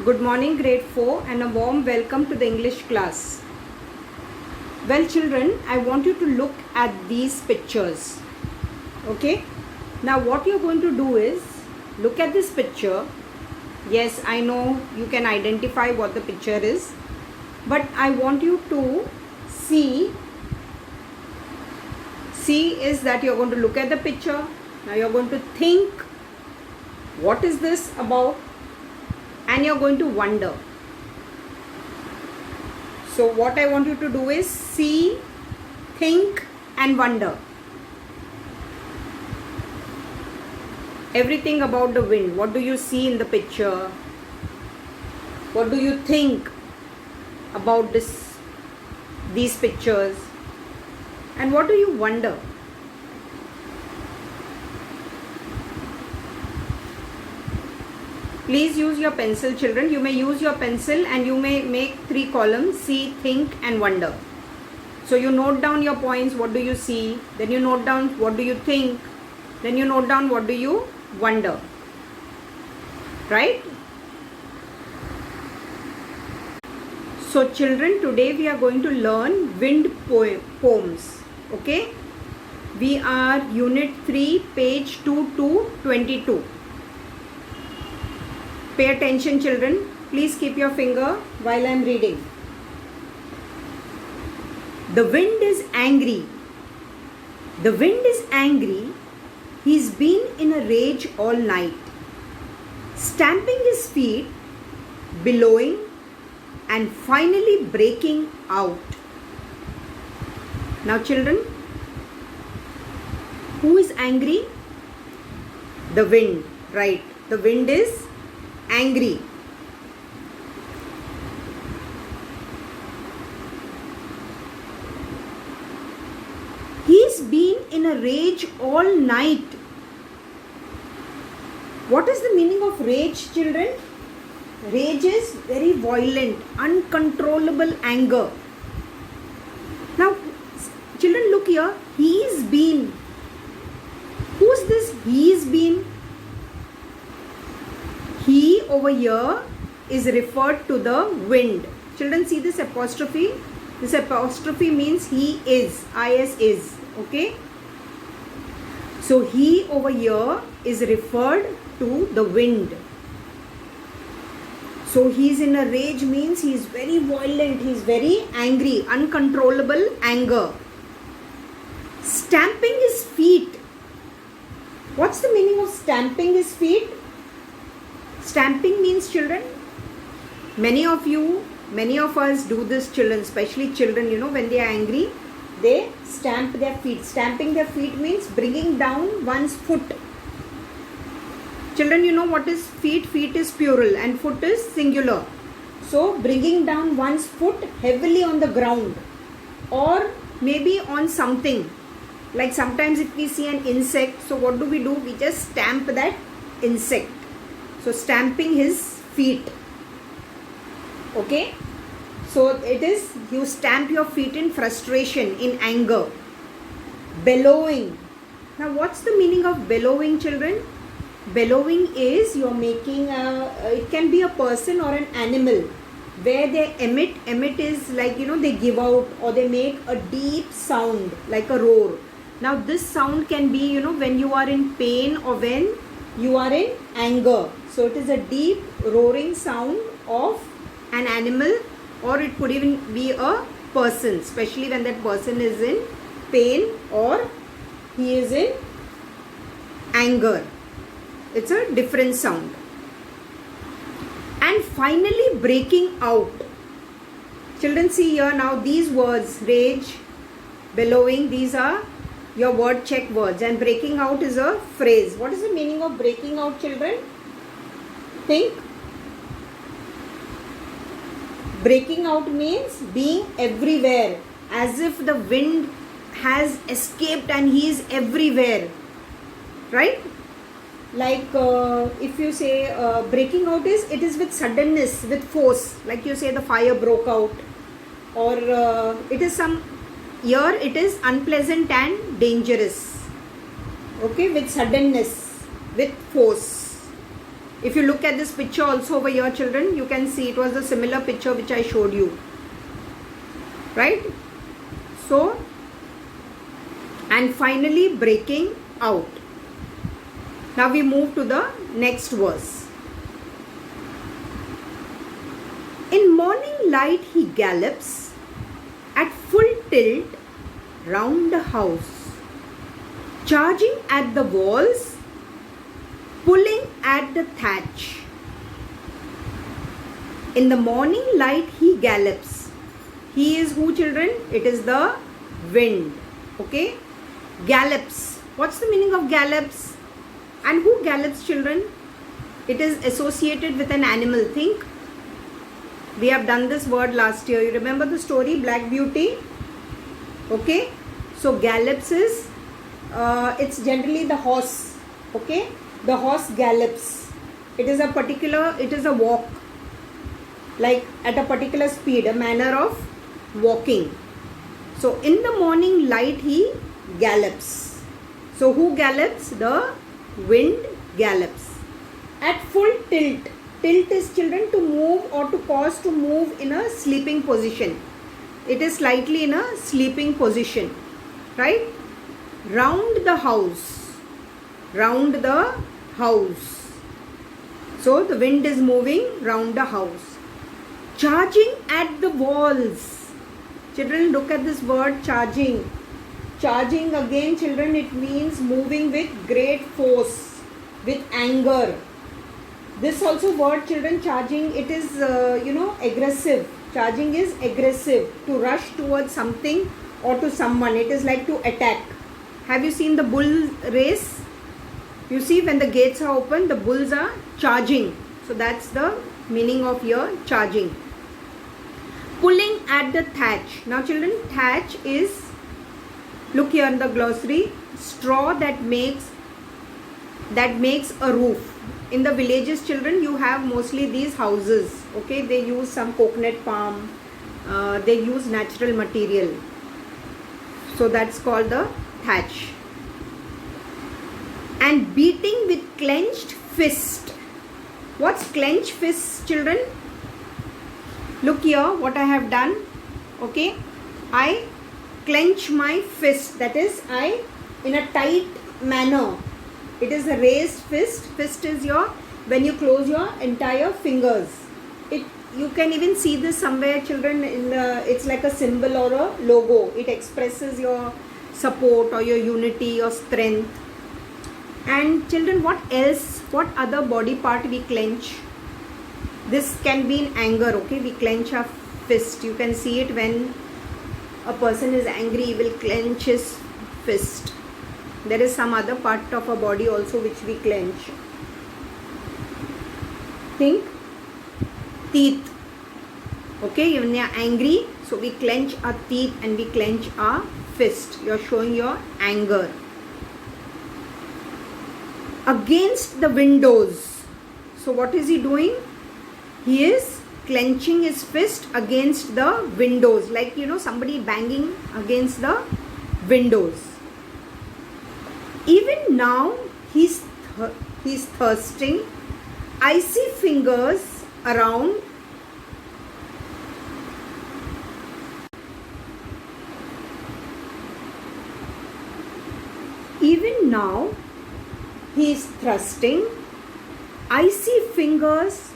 Good morning, grade 4, and a warm welcome to the English class. Well, children, I want you to look at these pictures. Okay? Now, what you're going to do is look at this picture. Yes, I know you can identify what the picture is, but I want you to see is that you're going to look at the picture. Now, you're going to think, what is this about? And you're going to wonder. So what I want you to do is see, think and wonder. Everything about the wind. What do you see in the picture? What do you think about these pictures? And what do you wonder? Please use your pencil, children. You may use your pencil and you may make 3 columns: see, think and wonder. So you note down your points. What do you see? Then you note down what do you think. Then you note down what do you wonder. Right? So children, today we are going to learn wind poems. Okay? We are unit 3, page 2 to 22. Pay attention, children. Please keep your finger while I am reading. The wind is angry. The wind is angry. He's been in a rage all night, stamping his feet, bellowing, and finally breaking out. Now, children, who is angry? The wind, right? The wind is angry. He's been in a rage all night. What is the meaning of rage, children? Rage is very violent, uncontrollable anger. Now, children, look here. He's been. Who's this he's been? He over here is referred to the wind. Children, see this apostrophe? This apostrophe means he is. Is is. Okay? So, he over here is referred to the wind. So, he's in a rage means he's very violent. He's very angry. Uncontrollable anger. Stamping his feet. What's the meaning of stamping his feet? Stamping means, children, many of us do this, children, especially children, when they are angry, they stamp their feet. Stamping their feet means bringing down one's foot. Children, you know what is feet? Feet is plural and foot is singular. So, bringing down one's foot heavily on the ground or maybe on something. Like sometimes if we see an insect, so what do? We just stamp that insect. So, stamping his feet. Okay? So, it is you stamp your feet in frustration, in anger. Bellowing. Now, what's the meaning of bellowing, children? Bellowing is you're making it can be a person or an animal where they emit is like, they give out or they make a deep sound like a roar. Now, this sound can be, when you are in pain or when you are in anger. So, it is a deep roaring sound of an animal, or it could even be a person, especially when that person is in pain or he is in anger. It's a different sound. And finally breaking out. Children, see here now these words, rage, bellowing, these are your word check words, and breaking out is a phrase. What is the meaning of breaking out, children? Think. Breaking out means being everywhere, as if the wind has escaped and he is everywhere. Right? Like if you say breaking out it is with suddenness, with force. Like you say the fire broke out, or it is here it is unpleasant and dangerous. Okay, with suddenness, with force. If you look at this picture also over here, children, you can see it was a similar picture which I showed you. Right? So, and finally breaking out. Now we move to the next verse. In morning light he gallops at full tilt round the house, charging at the walls, pulling at the thatch. In the morning light he gallops. He is who, children? It is the wind. Okay? Gallops. What's the meaning of gallops? And who gallops, children? It is associated with an animal. Think. We have done this word last year. You remember the story, Black Beauty? Okay? So gallops is, it's generally the horse. Okay? The horse gallops. It is a walk. Like at a particular speed, a manner of walking. So in the morning light he gallops. So who gallops? The wind gallops. At full tilt. Tilt is, children, to move or to cause to move in a sleeping position. It is slightly in a sleeping position. Right? Round the house. Round the house. So the wind is moving round the house. Charging at the walls. Children, look at this word, charging. Charging again, children, it means moving with great force, with anger. This also word, children, charging, it is, aggressive. Charging is aggressive, to rush towards something or to someone. It is like to attack. Have you seen the bull race? You see, when the gates are open, the bulls are charging. So that's the meaning of your charging. Pulling at the thatch. Now children, thatch is, look here in the glossary, straw that makes a roof. In the villages, children, you have mostly these houses. Okay, they use some coconut palm. They use natural material. So that's called the thatch. And beating with clenched fist. What's clenched fist, children? Look here what I have done. Okay, I clench my fist. That is, I in a tight manner. It is a raised fist. Fist is when you close your entire fingers. You can even see this somewhere, children. It's like a symbol or a logo. It expresses your support or your unity, your strength. And children, what else? What other body part we clench? This can be in anger. Okay, we clench our fist. You can see it when a person is angry. He will clench his fist. There is some other part of our body also which we clench. Think. Teeth. Okay, when you are angry, so we clench our teeth and we clench our fist. You are showing your anger. Against the windows. So what is he doing? He is clenching his fist against the windows. Like, somebody banging against the windows. Even now, he's thirsting. Icy fingers around. Even now, he is thrusting icy fingers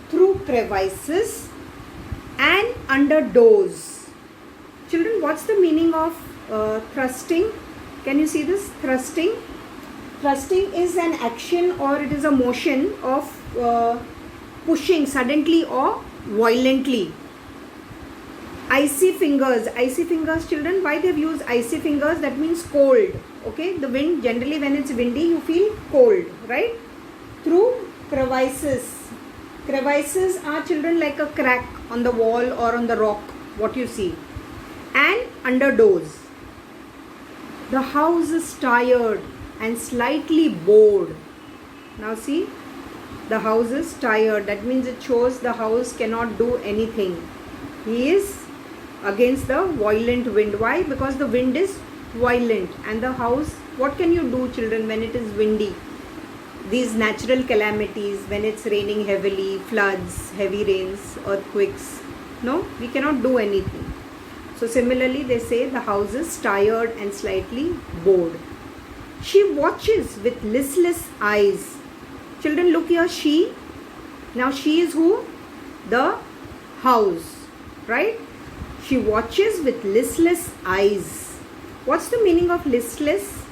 through crevices and under doors. Children, what's the meaning of thrusting? Can you see this? Thrusting. Thrusting is an action or it is a motion of pushing suddenly or violently. Icy fingers. Icy fingers, children. Why they've used icy fingers? That means cold. Okay. The wind, generally when it's windy, you feel cold. Right? Through crevices. Crevices are, children, like a crack on the wall or on the rock. What you see. And under doors. The house is tired and slightly bored. Now see. The house is tired. That means it shows the house cannot do anything. He is against the violent wind. Why? Because the wind is violent. And the house, what can you do, children, when it is windy? these natural calamities, when it's raining heavily, floods, heavy rains, earthquakes. No, we cannot do anything. So similarly, they say the house is tired and slightly bored. She watches with listless eyes. Children, look here, she. Now she is who? The house, right? She watches with listless eyes. What's the meaning of listless?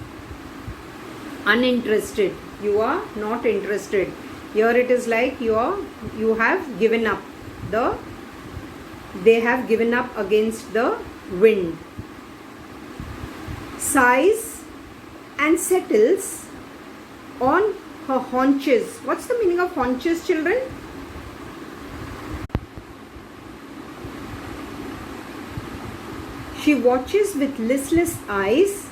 Uninterested. You are not interested. Here it is like you have given up. They have given up against the wind. Sighs and settles on her haunches. What's the meaning of haunches, children? She watches with listless eyes,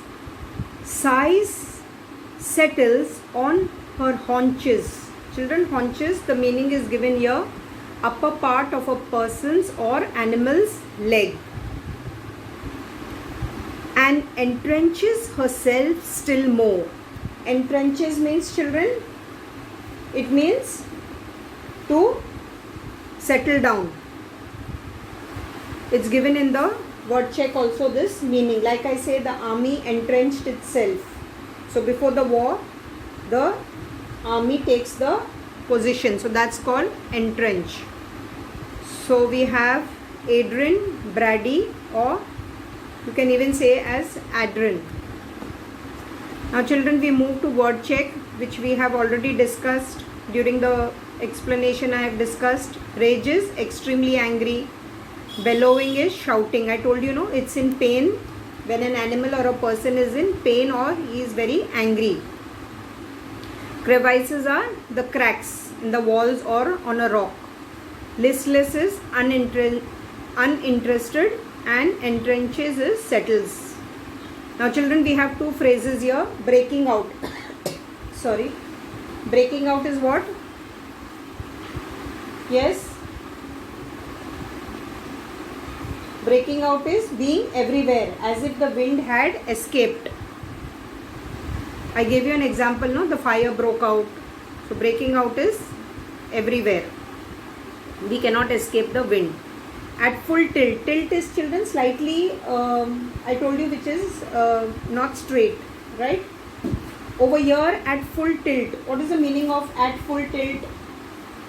sighs, settles on her haunches. Children, haunches, the meaning is given here, upper part of a person's or animal's leg. And entrenches herself still more. Entrenches means, children, it means to settle down. It's given in the word check also, this meaning. Like I say, the army entrenched itself. So before the war, the army takes the position. So that's called entrench. So we have Adrian, Brady, or you can even say as Adrian. Now children, we move to word check, which we have already discussed during the explanation. I have discussed rages, extremely angry. Bellowing is shouting. I told you, no, it's in pain. When an animal or a person is in pain or he is very angry. Crevices are the cracks in the walls or on a rock. Listless is uninterested, and entrenches is settles. Now children, we have two phrases here. Breaking out. Sorry. Breaking out is what? Yes. Breaking out is being everywhere, as if the wind had escaped. I gave you an example, no? The fire broke out. So breaking out is everywhere. We cannot escape the wind. At full tilt. Tilt is, children, slightly, I told you, which is not straight, right? Over here, at full tilt. What is the meaning of at full tilt?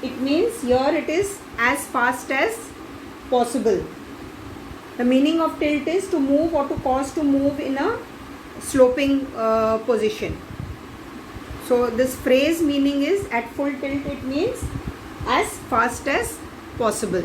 It means here it is as fast as possible. The meaning of tilt is to move or to cause to move in a sloping position. So this phrase meaning is at full tilt. It means as fast as possible.